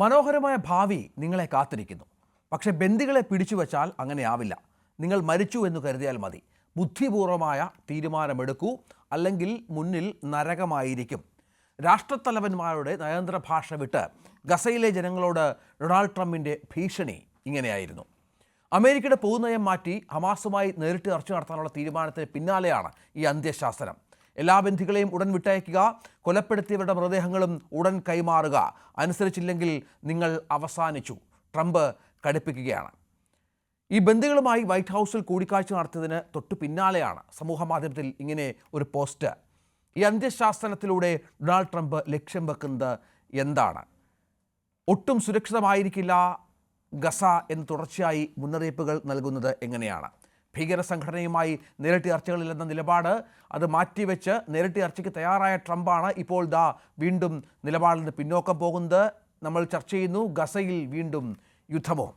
മനോഹരമായ ഭാവി നിങ്ങളെ കാത്തിരിക്കുന്നു. പക്ഷേ ബന്ദികളെ പിടിച്ചു വച്ചാൽ അങ്ങനെയാവില്ല. നിങ്ങൾ മരിച്ചു എന്ന് കരുതിയാൽ മതി. ബുദ്ധിപൂർവമായ തീരുമാനമെടുക്കൂ, അല്ലെങ്കിൽ മുന്നിൽ നരകമായിരിക്കും. രാഷ്ട്രത്തലവന്മാരുടെ നയതന്ത്ര ഭാഷ വിട്ട് ഗസയിലെ ജനങ്ങളോട് ഡൊണാൾഡ് ട്രംപിൻ്റെ ഭീഷണി ഇങ്ങനെയായിരുന്നു. അമേരിക്കയുടെ പൊതുനയം മാറ്റി ഹമാസുമായി നേരിട്ട് ചർച്ച നടത്താനുള്ള തീരുമാനത്തിന് പിന്നാലെയാണ് ഈ അന്ത്യശാസനം. എല്ലാ ബന്ധികളെയും ഉടൻ വിട്ടയക്കുക, കൊലപ്പെടുത്തിയവരുടെ മൃതദേഹങ്ങളും ഉടൻ കൈമാറുക, അനുസരിച്ചില്ലെങ്കിൽ നിങ്ങൾ അവസാനിച്ചു, ട്രംപ് കടുപ്പിക്കുകയാണ്. ഈ ബന്ദികളുമായി വൈറ്റ് ഹൗസിൽ കൂടിക്കാഴ്ച നടത്തിയതിന് തൊട്ടു പിന്നാലെയാണ് സമൂഹ മാധ്യമത്തിൽ ഇങ്ങനെ ഒരു പോസ്റ്റ്. ഈ അന്ത്യശാസനത്തിലൂടെ ഡൊണാൾഡ് ട്രംപ് ലക്ഷ്യം വെക്കുന്നത് എന്താണ്? ഒട്ടും സുരക്ഷിതമായിരിക്കില്ല ഗസ എന്ന് തുടർച്ചയായി മുന്നറിയിപ്പുകൾ നൽകുന്നത് എങ്ങനെയാണ്? ഭീകര സംഘടനയുമായി നേരിട്ട് ചർച്ചകളില്ലെന്ന നിലപാട് അത് മാറ്റിവെച്ച് നേരിട്ട് ചർച്ചയ്ക്ക് തയ്യാറായ ട്രംപാണ് ഇപ്പോൾ വീണ്ടും നിലപാടിൽ നിന്ന് പിന്നോക്കം പോകുന്നത്. നമ്മൾ ചർച്ച ചെയ്യുന്നു, ഗസയിൽ വീണ്ടും യുദ്ധമോ?